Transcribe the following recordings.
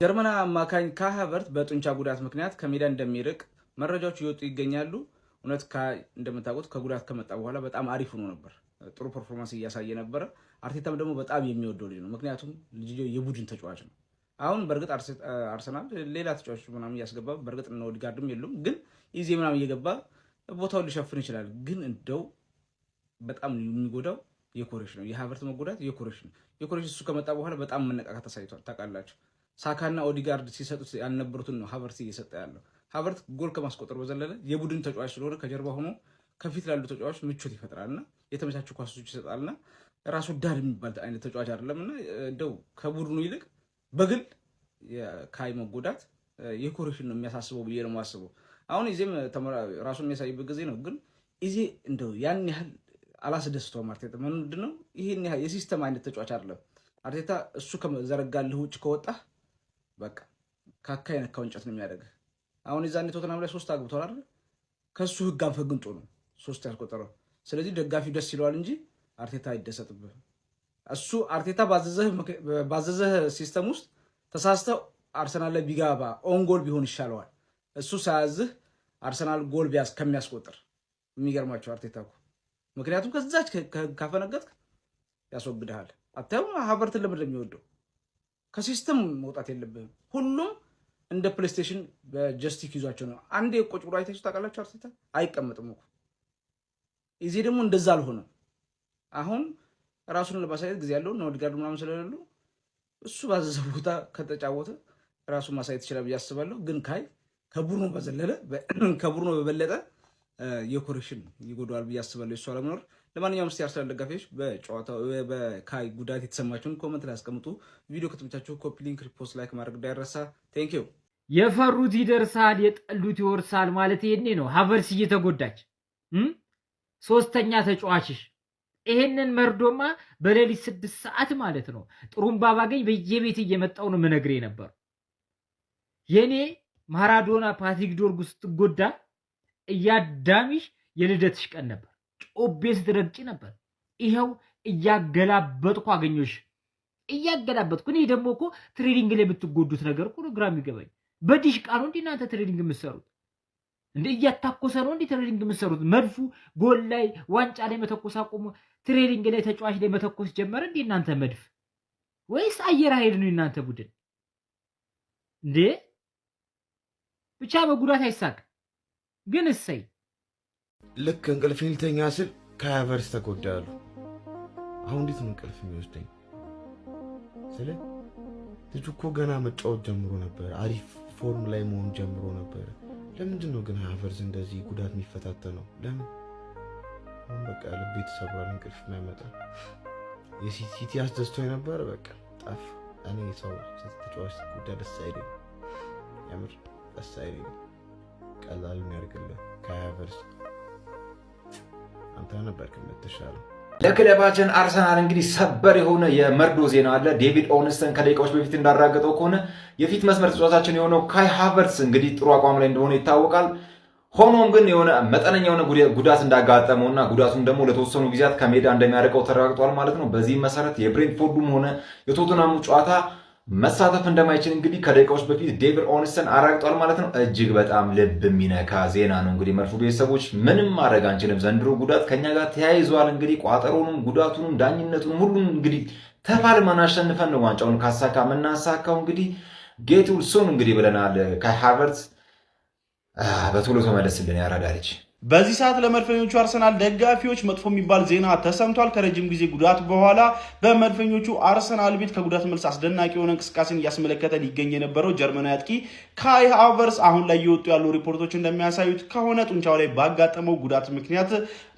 ጀርመና አማካኝ ካይ ሃቨርትዝ በጡንቻ ጉዳት ምክንያት ከሜዳ እንደሚርቅ መረጃዎች ይወጡ ይገኛሉ። እውነት እንደምታውቁት ከጉዳት ከመጣ በኋላ በጣም አሪፍ ሆኖ ነበር። ጥሩ ፐርፎርማንስ እያሳየ ነበር። አርቴታም ደግሞ በጣም የሚወደው ልጅ ነው። ምክንያቱም ልጅ የቡድን ተጫዋች ነው። አሁን በርግጥ አርሰናል ሌላ ተጫዋች ምናምን እያስገባ በርግጥ ነው ኦዲጋርድም የሉም፣ ግን ኢዜ ምናምን እየገባ ቦታውን ሊሸፍን ይችላል። ግን እንደው በጣም የሚጎዳው የኮሬሽ ነው። የሃቨርትዝ መጎዳት የኮሬሽ ነው። የኮሬሽ እሱ ከመጣ በኋላ በጣም መነቃቃት ተሳይቷል። ታውቃላችሁ ሳካና ኦዲጋርድ ሲሰጡት ያልነበሩትን ነው ሃቨርትዝ እየሰጠ ያለው። ሃቨርትዝ ጎል ከማስቆጠር በዘለለ የቡድን ተጫዋች ስለሆነ ከጀርባ ሆኖ ከፊት ላሉ ተጫዋች ምቾት ይፈጥራልና የተመቻቹ ኳሶች ይሰጣልና ራሱ ዳር የሚባል አይነት ተጫዋች አይደለምና እንደው ከቡድኑ ይልቅ በግል የካይ መጎዳት የኮሬሽን ነው የሚያሳስበው ብዬ ነው የማስበው። አሁን ኢዜም ራሱን የሚያሳይበት ጊዜ ነው፣ ግን ኢዜ እንደው ያን ያህል አላስደስተውም። አርቴታ ምንድነው ይሄን ያህል የሲስተም አይነት ተጫዋች አይደለም። አርቴታ እሱ ከዘረጋልህ ውጭ ከወጣ በቃ ካካይ ነካው እንጨት ነው የሚያደርግህ። አሁን የዛኔ ቶተናም ላይ 3 አግብቷል አይደል? ከሱ ህግ አንፈግንጦ ነው 3 ያስቆጠረው። ስለዚህ ደጋፊው ደስ ይለዋል እንጂ አርቴታ አይደሰትብህ። እሱ አርቴታ ባዘዘህ ሲስተም ውስጥ ተሳስተው አርሰናል ላይ ቢጋባ ኦን ጎል ቢሆን ይሻለዋል እሱ ሳያዝህ አርሰናል ጎል ቢያስ ከሚያስቆጥር። የሚገርማቸው አርቴታ እኮ ምክንያቱም ከዛች ካፈነገጥክ ያስወግድሃል። አታዩም ሃቨርትዝ ለምን እንደሚወደው? ከሲስተም መውጣት የለብህም። ሁሉም እንደ ፕሌይስቴሽን በጀስቲክ ይዟቸው ነው። አንዴ ቁጭ ብሎ አይታችሁ ታውቃላችሁ? አርቴታ አይቀመጥም እኮ። ኢዜ ደግሞ እንደዛ አልሆነም። አሁን ራሱን ለማሳየት ጊዜ ያለው ነው። ኦዲጋርድ ምናምን ስለሌሉ እሱ ባዘዘው ቦታ ከተጫወተ ራሱን ማሳየት ይችላል ብዬ አስባለሁ። ግን ካይ ከቡድኑ በበለጠ የኮሬሽን ይጎዳዋል ብዬ አስባለሁ እሱ አለመኖር። ለማንኛውም እስቲ አርሰናል ደጋፊዎች በጨዋታው በካይ ጉዳት የተሰማችሁን ኮሜንት ላይ አስቀምጡ። ቪዲዮ ከተመቻችሁ ኮፒ ሊንክ፣ ሪፖስት፣ ላይክ ማድረግ እንዳይረሳ። ቴንክ ዩ። የፈሩት ይደርሳል የጠሉት ይወርሳል ማለት ይሄኔ ነው። ሃቨርትዝ እየተጎዳች ሶስተኛ ተጫዋችሽ ይሄንን መርዶማ በሌሊት 6 ሰዓት ማለት ነው ጥሩምባ ባገኝ በየቤት እየመጣው ነው ምነግሬ ነበር። የኔ ማራዶና ፓትሪክ ዶርጉ ስትጎዳ እያዳሚሽ የልደትሽ ቀን ነበር። ጮቤ ስትረግጪ ነበር። ይሄው እያገላበጥኩ አገኘሽ። እያገላበጥኩ እኔ ደግሞ እኮ ትሬኒንግ ላይ የምትጎዱት ነገር እኮ ነው ግራ የሚገባኝ። በዲሽቃ ነው እንዴ እናንተ ትሬኒንግ የምትሰሩት? እንዴ እያታኮሰ ነው እንዴ ትሬኒንግ የምትሰሩት? መድፉ ጎል ላይ ዋንጫ ላይ መተኮስ አቆሙ፣ ትሬኒንግ ላይ ተጫዋች ላይ መተኮስ ጀመረ እንዴ እናንተ መድፍ? ወይስ አየር ኃይል ነው እናንተ ቡድን እንዴ? ብቻ በጉዳት አይሳቅ ግን እሰይ። ልክ እንቅልፌን ልተኛ ስል ካይ ሃቨርትዝ ተጎዳሉ። አሁን እንዴት ነው እንቅልፍ የሚወስደኝ? ስለ ልጁ እኮ ገና መጫወት ጀምሮ ነበር፣ አሪፍ ፎርም ላይ መሆን ጀምሮ ነበር። ለምንድን ነው ግን ሃቨርትዝ እንደዚህ ጉዳት የሚፈታተነው? ለምን? አሁን በቃ ልቤ ተሰብሯል፣ እንቅልፍ የማይመጣ የሲቲ አስደስቶኝ ነበር፣ በቃ ጠፋ። እኔ ሰው ተጫዋች ጉዳት ደስ አይለኝም፣ የምር ደስ አይለኝም። ቀላሉን ያድርግልህ ካይ ሃቨርትዝ። አንተ ነበርክ የምትሻለው። ለክለባችን አርሰናል እንግዲህ ሰበር የሆነ የመርዶ ዜና አለ። ዴቪድ ኦርንስተን ከደቂቃዎች በፊት እንዳረጋገጠው ከሆነ የፊት መስመር ተጫዋቻችን የሆነው ካይ ሃቨርትዝ እንግዲህ ጥሩ አቋም ላይ እንደሆነ ይታወቃል። ሆኖም ግን የሆነ መጠነኛ የሆነ ጉዳት እንዳጋጠመውና ጉዳቱም ደግሞ ለተወሰኑ ጊዜያት ከሜዳ እንደሚያርቀው ተረጋግጧል ማለት ነው። በዚህ መሰረት የብሬንትፎርዱም ሆነ የቶተንሃሙ ጨዋታ መሳተፍ እንደማይችል እንግዲህ ከደቂቃዎች በፊት ዴቪድ ኦርንስተን አረጋግጧል ማለት ነው። እጅግ በጣም ልብ የሚነካ ዜና ነው። እንግዲህ መርፎ ቤተሰቦች ምንም ማድረግ አንችልም። ዘንድሮ ጉዳት ከኛ ጋር ተያይዟል። እንግዲህ ቋጠሮንም ጉዳቱንም ዳኝነቱንም ሁሉም እንግዲህ ተፋልመን አሸንፈን ነው ዋንጫውን ካሳካ የምናሳካው። እንግዲህ ጌት ዌል ሱን እንግዲህ ብለናል። ካይ ሃቨርትዝ በቶሎ ተመለስልን ያራዳ ልጅ። በዚህ ሰዓት ለመድፈኞቹ አርሰናል ደጋፊዎች መጥፎ የሚባል ዜና ተሰምቷል። ከረጅም ጊዜ ጉዳት በኋላ በመድፈኞቹ አርሰናል ቤት ከጉዳት መልስ አስደናቂ የሆነ እንቅስቃሴን እያስመለከተ ሊገኝ የነበረው ጀርመናዊ አጥቂ ካይ ሃቨርትዝ አሁን ላይ እየወጡ ያሉ ሪፖርቶች እንደሚያሳዩት ከሆነ ጡንቻው ላይ ባጋጠመው ጉዳት ምክንያት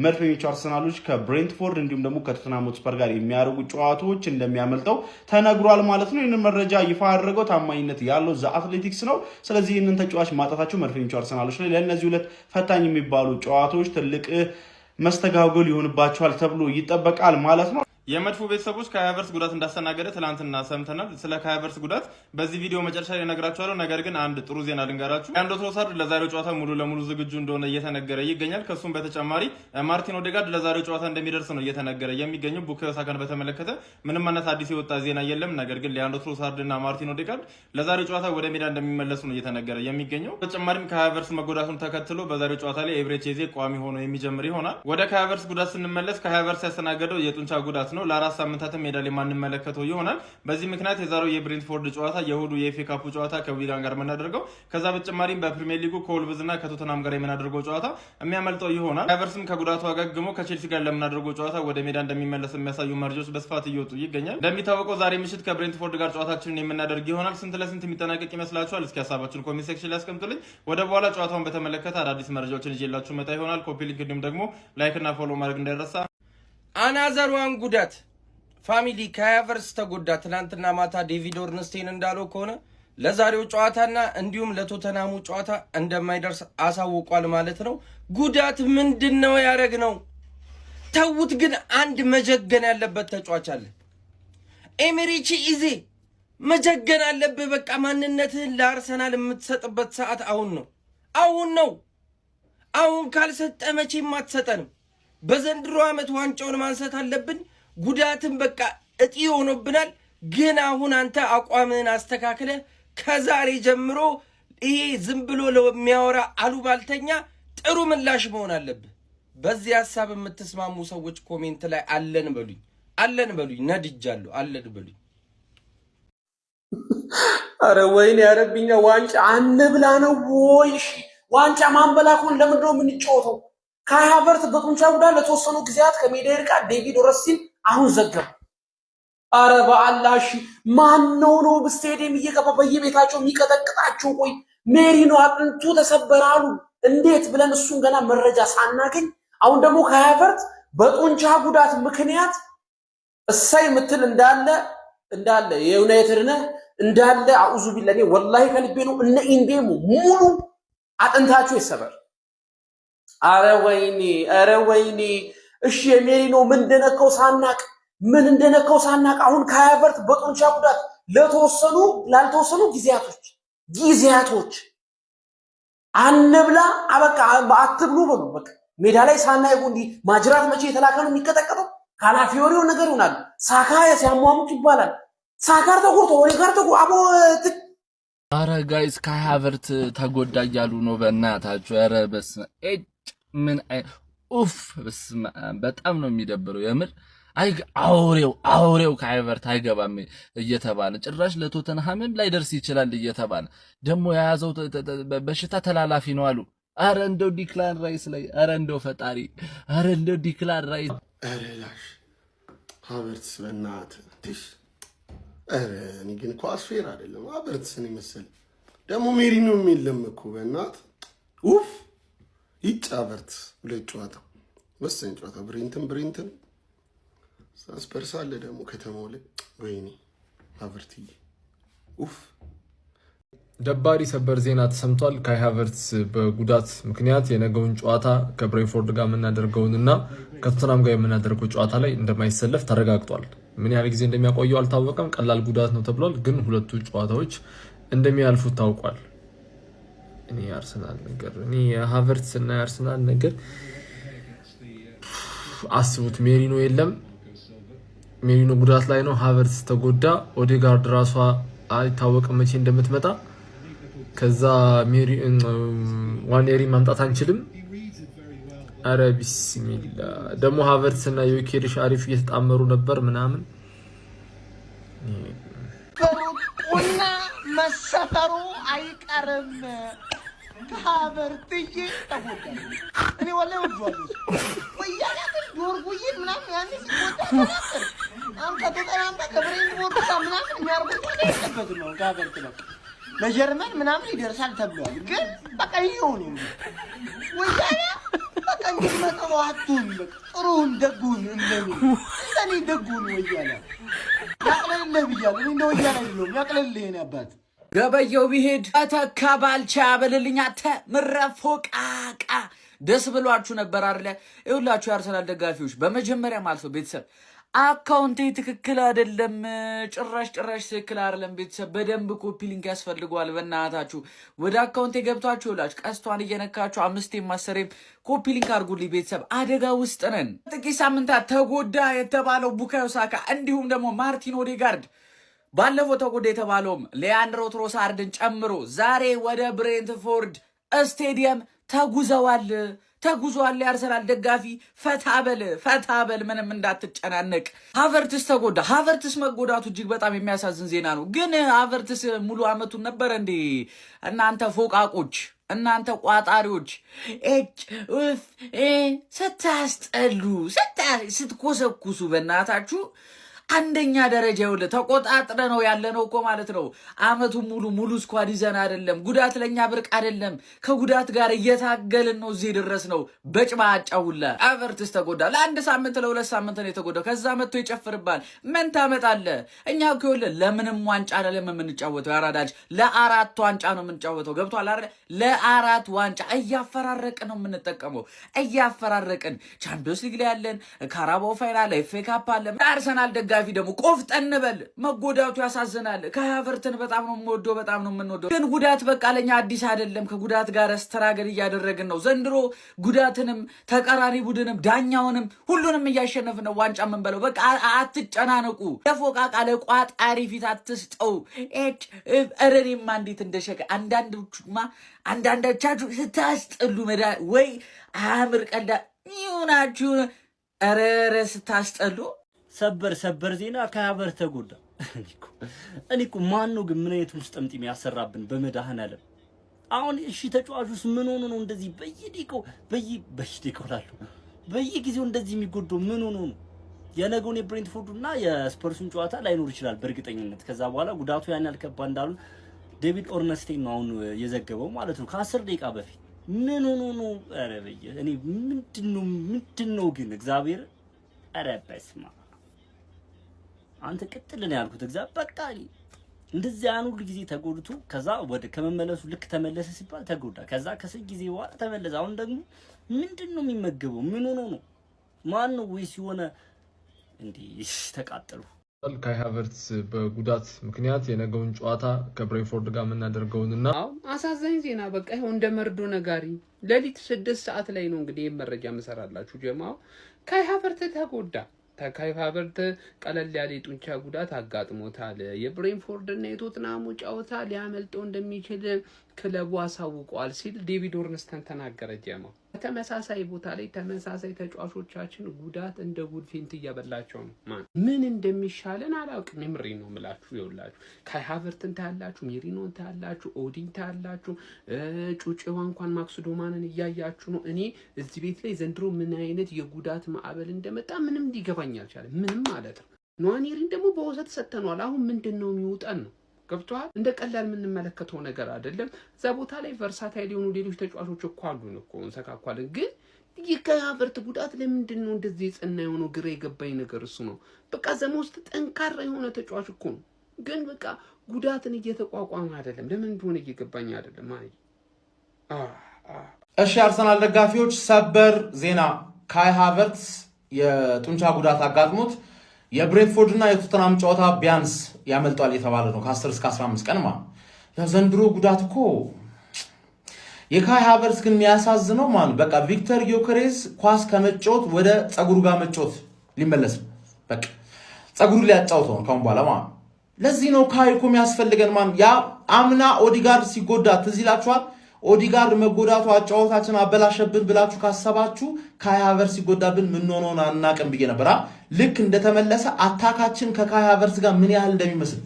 መድፈኞቹ አርሰናሎች ከብሬንትፎርድ እንዲሁም ደግሞ ከቶተንሃም ሆትስፐር ጋር የሚያደርጉ ጨዋታዎች እንደሚያመልጠው ተነግሯል ማለት ነው። ይህንን መረጃ ይፋ ያደረገው ታማኝነት ያለው ዘ አትሌቲክስ ነው። ስለዚህ ይህንን ተጫዋች ማጣታቸው መድፈኞቹ አርሰናሎች ላይ ለእነዚህ ሁለት ፈታኝ የሚባሉ ጨዋታዎች ትልቅ መስተጋገል ይሆንባቸዋል ተብሎ ይጠበቃል ማለት ነው። የመድፉ ቤተሰቦች ካይ ሃቨርትዝ ጉዳት እንዳስተናገደ ትላንትና ሰምተናል። ስለ ካይ ሃቨርትዝ ጉዳት በዚህ ቪዲዮ መጨረሻ ላይ እነግራችኋለሁ። ነገር ግን አንድ ጥሩ ዜና ልንገራችሁ። ሊያንድሮ ትሮሳርድ ለዛሬው ጨዋታ ሙሉ ለሙሉ ዝግጁ እንደሆነ እየተነገረ ይገኛል። ከሱም በተጨማሪ ማርቲን ኦዴጋርድ ለዛሬው ጨዋታ እንደሚደርስ ነው እየተነገረ የሚገኘው። ቡካዮ ሳካን በተመለከተ ምንም አይነት አዲስ የወጣ ዜና የለም። ነገር ግን ሊያንድሮ ትሮሳርድ እና ማርቲን ኦዴጋርድ ለዛሬው ጨዋታ ወደ ሜዳ እንደሚመለሱ ነው እየተነገረ የሚገኘው። በተጨማሪም ካይ ሃቨርትዝ መጎዳቱን ተከትሎ በዛሬው ጨዋታ ላይ ኤብሬቺ ኤዜ ቋሚ ሆኖ የሚጀምር ይሆናል። ወደ ካይ ሃቨርትዝ ጉዳት ስንመለስ ካይ ሃቨርትዝ ያስተናገደው የጡንቻ ጉዳት ነው። ለ4 ሳምንታት ሜዳ ላይ ማንመለከተው ይሆናል። በዚህ ምክንያት የዛሬው የብሬንትፎርድ ጨዋታ የእሁዱ የኤፍኤ ካፑ ጨዋታ ከዊጋን ጋር የምናደርገው ከዛ በተጨማሪም በፕሪሚየር ሊጉ ከወልቭዝ እና ከቶተናም ጋር የምናደርገው ጨዋታ የሚያመልጠው ይሆናል። ሃቨርትዝም ከጉዳቱ አገግሞ ከቼልሲ ጋር ለምናደርገው ጨዋታ ወደ ሜዳ እንደሚመለስ የሚያሳዩ መረጃዎች በስፋት እየወጡ ይገኛል። እንደሚታወቀው ዛሬ ምሽት ከብሬንትፎርድ ጋር ጨዋታችንን የምናደርግ ይሆናል። ስንት ለስንት የሚጠናቀቅ ይመስላችኋል? እስኪ ሀሳባችሁን ኮሜንት ሴክሽን ላይ አስቀምጡልኝ። ወደ በኋላ ጨዋታውን በተመለከተ አዳዲስ መረጃዎችን ይዤላችሁ መጣ ይሆናል። ኮፒ ሊንክ እንዲሁም ደግሞ ላይክ እና ፎሎ ማድረግ እንዳይረሳ። አናዘሯን ጉዳት ፋሚሊ ካይ ሃቨርትዝ ተጎዳ። ትናንትና ማታ ዴቪድ ኦርንስቴን እንዳለው ከሆነ ለዛሬው ጨዋታና እንዲሁም ለቶተናሙ ጨዋታ እንደማይደርስ አሳውቋል ማለት ነው። ጉዳት ምንድነው ያደረግነው? ተውት። ግን አንድ መጀገን ያለበት ተጫዋች አለ። ኤሜሪቺ ኢዜ መጀገን አለብህ። በቃ ማንነትህን ለአርሰናል የምትሰጥበት ሰዓት አሁን ነው። አሁን ካልሰጠ መቼም አትሰጠንም። በዘንድሮ ዓመት ዋንጫውን ማንሳት አለብን። ጉዳትን በቃ እጢ ሆኖብናል። ግን አሁን አንተ አቋምህን አስተካክለ ከዛሬ ጀምሮ ይሄ ዝም ብሎ ለሚያወራ አሉባልተኛ ጥሩ ምላሽ መሆን አለብህ። በዚህ ሐሳብ የምትስማሙ ሰዎች ኮሜንት ላይ አለን በሉኝ። ነድጃለሁ፣ አለን በሉኝ። አረ ወይኔ ያረብኛ ዋንጫ አንብላ ነው ወይ? ዋንጫ ማንበላኩን ለምንድነው የምንጫወተው? ካይ ሃቨርትዝ በጡንቻ ጉዳት ለተወሰኑ ጊዜያት ከሜዳ ይርቃል። ዴቪድ ኦርንስቴን አሁን ዘገበ። አረ በአላህ ማን ነው በስቴዲየም እየገባ በየቤታቸው የሚቀጠቅጣቸው? ቆይ ሜሪኖ አጥንቱ ተሰበራሉ እንዴት ብለን እሱን ገና መረጃ ሳናገኝ አሁን ደግሞ ካይ ሃቨርትዝ በጡንቻ ጉዳት ምክንያት እሳይ ምትል እንዳለ የዩናይትድ ነህ እንዳለ አኡዙ ቢላሂ ወላሂ ከልቤ ነው። እነ ኢንዴሙ ሙሉ አጥንታቸው ይሰበር። አረ ወይኔ እሺ የሜሪኖ ምን እንደነካው ሳናቅ አሁን ካይ ሃቨርትዝ በጡንቻ ጉዳት ላልተወሰኑ ጊዜያቶች አንብላ አበቃ አትብሉ በሉ። በቃ ሜዳ ላይ ሳናየው እንዲህ ማጅራት መቼ የተላከ ነው የሚቀጠቀጠው? ካላፊዮሪው ነገር ይሆናል። ሳካ ሲያሟሙቅ ይባላል። ሳካር ተጎድቶ ወሬ ጋር አረ ጋይስ ካይ ሃቨርትዝ ተጎዳ እያሉ ነው። በእናታችሁ አረ በስመ ምን በስመ በጣም ነው የሚደብረው የምር። አውሬው ካይ ሃቨርትዝ አይገባም እየተባለ ጭራሽ ለቶተንሃምም ላይ ደርስ ይችላል እየተባለ ደግሞ የያዘው በሽታ ተላላፊ ነው አሉ። አረ እንደው ዲክላን ራይስ ላይ አረ እንደው ፈጣሪ አረ እንደው ዲክላን ራይስ አረ ላሽ ሃቨርትዝ በእናትህ እኔ ግን ኳስ ፌር አይደለም። ሃቨርትዝን ይመስል ደግሞ ሜሪኖ የለም እኮ በእናትህ ሃቨርትዝ ሁለት ጨዋታ ወሳኝ ጨዋታ ብሬንተን ስፐርስ አለ ደግሞ ከተማው ላይ ወይኔ ሃቨርትዝ ደባሪ ሰበር ዜና ተሰምቷል። ካይ ሃቨርትዝ በጉዳት ምክንያት የነገውን ጨዋታ ከብሬንትፎርድ ጋር የምናደርገውንና ከቶተናም ጋር የምናደርገው ጨዋታ ላይ እንደማይሰለፍ ተረጋግጧል። ምን ያህል ጊዜ እንደሚያቆየው አልታወቀም። ቀላል ጉዳት ነው ተብሏል። ግን ሁለቱ ጨዋታዎች እንደሚያልፉት ታውቋል። እኔ ሃቨርትዝ እና የአርሰናል ነገር አስቡት። ሜሪኖ የለም። ሜሪኖ ጉዳት ላይ ነው። ሃቨርትዝ ተጎዳ። ኦዴጋርድ ራሷ አይታወቅም መቼ እንደምትመጣ። ከዛ ዋኔሪ ማምጣት አንችልም። አረ ቢስሚላ ደግሞ ሃቨርትዝ እና ዮኬሬሽ አሪፍ እየተጣመሩ ነበር ምናምን። ቁና መሰፈሩ አይቀርም። ሃቨርትዝ ተጎዳ። እኔ ወላሂ ወድዋለሁ ወያኔ ዶርጉይ ምናምን ያኔ ሲወጣ ነበር። አንተ ተጠራምታ ከብሬንትፎርድ ጋር ምናምን የሚያርጉት ነው ነው ሃቨርትዝ ነው ለጀርመን ምናምን ይደርሳል ተብሏል። ግን በቃ ይሁን ወያኔ በቃ እንዲመጣዋቱን ጥሩን ደጉን እንደኔ ደጉን ወያኔ ያቅለልልህ ብያለሁ። እንደው ወያኔ አይደለም ያቅለልልህ የኔ አባት። ገበየው ቢሄድ ተተካ ባልቻ በልልኛ ምረፎቃቃ ደስ ብሏችሁ ነበር አይደለ? ይኸውላችሁ የአርሰናል ደጋፊዎች በመጀመሪያ ማለት ነው ቤተሰብ አካውንቴ ትክክል አይደለም፣ ጭራሽ ትክክል አይደለም። ቤተሰብ በደንብ ኮፒ ሊንክ ያስፈልገዋል። በእናታችሁ ወደ አካውንቴ ገብታችሁ ይላችሁ ቀስቷን እየነካችሁ 5 10 ኮፒ ሊንክ አድርጉልኝ። ቤተሰብ አደጋ ውስጥ ነን። ጥቂት ሳምንታት ተጎዳ የተባለው ቡካዮ ሳካ እንዲሁም ደግሞ ማርቲን ኦዴጋርድ ባለፈው ተጎዳ የተባለውም ሊያንድሮ ትሮሳርድን ጨምሮ ዛሬ ወደ ብሬንትፎርድ ስቴዲየም ተጉዘዋል። የአርሰናል ደጋፊ ፈታበል ምንም እንዳትጨናነቅ። ሃቨርትስ ተጎዳ። ሃቨርትስ መጎዳቱ እጅግ በጣም የሚያሳዝን ዜና ነው። ግን ሃቨርትስ ሙሉ አመቱን ነበረ እንዴ? እናንተ ፎቃቆች፣ እናንተ ቋጣሪዎች ስታስጠሉ ስትኮሰኩሱ በእናታችሁ አንደኛ ደረጃ ይውል ተቆጣጥረ ነው ያለነው እኮ ማለት ነው። አመቱን ሙሉ ስኳድ ይዘን አይደለም። ጉዳት ለኛ ብርቅ አይደለም። ከጉዳት ጋር እየታገልን ነው እዚህ ድረስ ነው። በጭባጫውላ ሃቨርትስ ተጎዳ። ለ1 ሳምንት ለ2 ሳምንት ነው የተጎዳው። ከዛ መጥቶ ይጨፍርባል። ምን ታመጣለህ? እኛ እኮ ይኸውልህ ለምንም ዋንጫ አይደለም የምንጫወተው። ያራዳጅ ለ4 ዋንጫ ነው የምንጫወተው። ገብቷል አይደል? ለ4 ዋንጫ እያፈራረቅን ነው የምንጠቀመው። እያፈራረቅን ቻምፒዮንስ ሊግ ላይ ያለን፣ ካራባኦ ፋይናል፣ ኤፍኤ ካፕ አለ። አርሰናል ደጋፊ ደግሞ ቆፍጠን በል። መጎዳቱ ያሳዝናል። ከሃቨርትን በጣም ነው የምወደው፣ በጣም ነው የምንወደው። ግን ጉዳት በቃ ለኛ አዲስ አይደለም። ከጉዳት ጋር ስትራገል እያደረግን ነው ዘንድሮ። ጉዳትንም ተቃራኒ ቡድንም ዳኛውንም ሁሉንም እያሸነፍን ነው ዋንጫ የምንበለው። በቃ አትጨናነቁ። ለፎቃቃ ለቋጣሪ ፊት አትስጠው። እረኔማ እንዴት እንደሸቀ አንዳንዶቻችሁ ስታስጠሉ መዳ ወይ አምር ቀልዳ ይሁናችሁ። ረረ ስታስጠሉ። ሰበር ዜና ከሃቨርትስ ተጎዳ። እኔ እኮ ማን ነው ግን ምን አይነት ውስጥ ጠምጥም ያሰራብን በመድኃኔዓለም። አሁን እሺ ተጫዋቹስ ምን ሆኖ ነው እንደዚህ በየደቂቃው በየጊዜው እንደዚህ የሚጎደው ምን ሆኖ ነው? የነገውን የብሬንትፎርዱና የስፐርሱን ጨዋታ ላይኖር ይችላል በእርግጠኝነት። ከዛ በኋላ ጉዳቱ ያን ያልከባ እንዳሉ ዴቪድ ኦርነስቴን ነው አሁን የዘገበው ማለት ነው ከ10 ደቂቃ በፊት። ምን ሆኖ ነው? ኧረ እኔ ምንድነው ግን እግዚአብሔር ኧረ በስመ አብ አንተ ቅጥልን ያልኩት እግዚአብሔር በቃ እንደዚህ ያን ሁሉ ጊዜ ተጎድቶ ከዛ ወደ ከመመለሱ ልክ ተመለሰ ሲባል ተጎዳ። ከዛ ከስንት ጊዜ በኋላ ተመለሰ። አሁን ደግሞ ምንድነው የሚመገበው? ምን ሆኖ ነው? ማን ነው ወይስ የሆነ እንዴ ተቃጠሉ? ካይ ሃቨርትስ በጉዳት ምክንያት የነገውን ጨዋታ ከብሬንፎርድ ጋር የምናደርገውንና አሳዛኝ ዜና በቃ ይሁን እንደ መርዶ ነጋሪ ሌሊት 6 ሰዓት ላይ ነው እንግዲህ መረጃ መሰራላችሁ ጀማው። ካይ ሃቨርትስ ተጎዳ። ካይ ሃቨርትስ ቀለል ያለ የጡንቻ ጉዳት አጋጥሞታል። የብሬንፎርድ እና የቶትናሙ ጨዋታ ሊያመልጠው እንደሚችል ክለቡ አሳውቋል ሲል ዴቪድ ኦርንስተን ተናገረ ጀማው። ተመሳሳይ ቦታ ላይ ተመሳሳይ ተጫዋቾቻችን ጉዳት እንደ ጉድ ፌንት እያበላቸው ነው። ምን እንደሚሻለን አላውቅም። ምሪ ነው ምላችሁ። ይውላችሁ ካይ ሃቨርትስን ታያላችሁ፣ ሜሪኖን ታያላችሁ፣ ኦዲን ታያላችሁ፣ ጩጬዋ እንኳን ማክስዶማንን እያያችሁ ነው። እኔ እዚህ ቤት ላይ ዘንድሮ ምን አይነት የጉዳት ማዕበል እንደመጣ ምንም ሊገባኝ አልቻለም። ምንም ማለት ነው። ኗኔሪን ደግሞ በወሰት ሰተኗል። አሁን ምንድነው የሚውጠን ነው? ገብቷል። እንደ ቀላል የምንመለከተው ነገር አይደለም። እዛ ቦታ ላይ ቨርሳታይል የሆኑ ሌሎች ተጫዋቾች እኮ አሉን እኮ እንሰካኳለን። ግን የካይ ሃቨርትስ ጉዳት ለምንድን ነው እንደዚህ የጸና የሆነው? ግራ የገባኝ ነገር እሱ ነው። በቃ ዘሞስት ጠንካራ የሆነ ተጫዋች እኮ ነው። ግን በቃ ጉዳትን እየተቋቋመ አይደለም። ለምን እንደሆነ እየገባኝ አይደለም ማለት እሺ አርሰናል ደጋፊዎች ሰበር ዜና፣ ካይ ሃቨርትስ የጡንቻ ጉዳት አጋጥሞት የብሬንትፎርድ እና የቶተናም ጨዋታ ቢያንስ ያመልጧል የተባለ ነው ከ10 እስከ 15 ቀን ማለት ነው። ዘንድሮ ጉዳት እኮ የካይ ሃቨርትስ ግን የሚያሳዝነው ማለት በቃ ቪክተር ዮከሬስ ኳስ ከመጫወት ወደ ጸጉሩ ጋር መጫወት ሊመለስ ነው። በቃ ጸጉሩ ሊያጫውተው ነው ካሁን በኋላ ማለት። ለዚህ ነው ካይ እኮ የሚያስፈልገን ማለት ያ አምና ኦዲጋርድ ሲጎዳ ትዝ ይላችኋል። ኦዲጋርድ መጎዳቱ አጫወታችን አበላሸብን ብላችሁ ካሰባችሁ ካይ ሃቨርትስ ሲጎዳብን ምን ሆኖን አናቅም ብዬ ነበር። ልክ እንደተመለሰ አታካችን ከካይ ሃቨርትስ ጋር ምን ያህል እንደሚመስል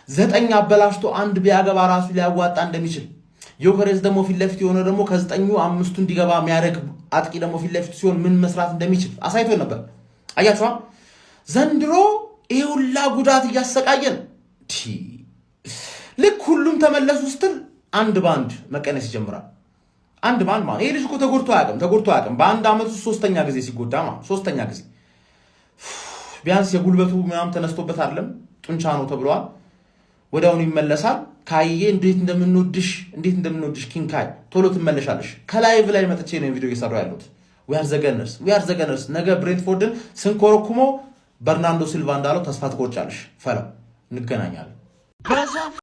9 አበላሽቶ 1 ቢያገባ ራሱ ሊያዋጣ እንደሚችል ዮከሬስ ደግሞ ፊት ለፊት የሆነ ደግሞ ከ9 5 እንዲገባ የሚያደርግ አጥቂ ደግሞ ፊት ለፊት ሲሆን ምን መስራት እንደሚችል አሳይቶን ነበር። አያችኋ ዘንድሮ ይሄ ሁላ ጉዳት እያሰቃየን ልክ ሁሉም ተመለሱ ስትል አንድ ባንድ መቀነስ ይጀምራል። አንድ ባንድ ማለት ይሄ ልጅ እኮ ተጎድቶ አያውቅም። በአንድ አመት ውስጥ 3ኛ ጊዜ ሲጎዳ ማለት 3ኛ ጊዜ ቢያንስ የጉልበቱ ምናምን ተነስቶበት አይደለም ጡንቻ ነው ተብሏል። ወዲያውኑ ይመለሳል። ካይዬ እንዴት እንደምንወድሽ ኪንካይ ቶሎ ትመለሻለሽ። ከላይቭ ላይ መጥቼ ነው ቪዲዮ እየሰራው ያለሁት። ዊ አር ዘ ገነርስ ነገ ብሬንትፎርድን ስንኮረኩሞ በርናንዶ ሲልቫ እንዳለው ተስፋ ትቆርጫለሽ። ፈለው እንገናኛለን።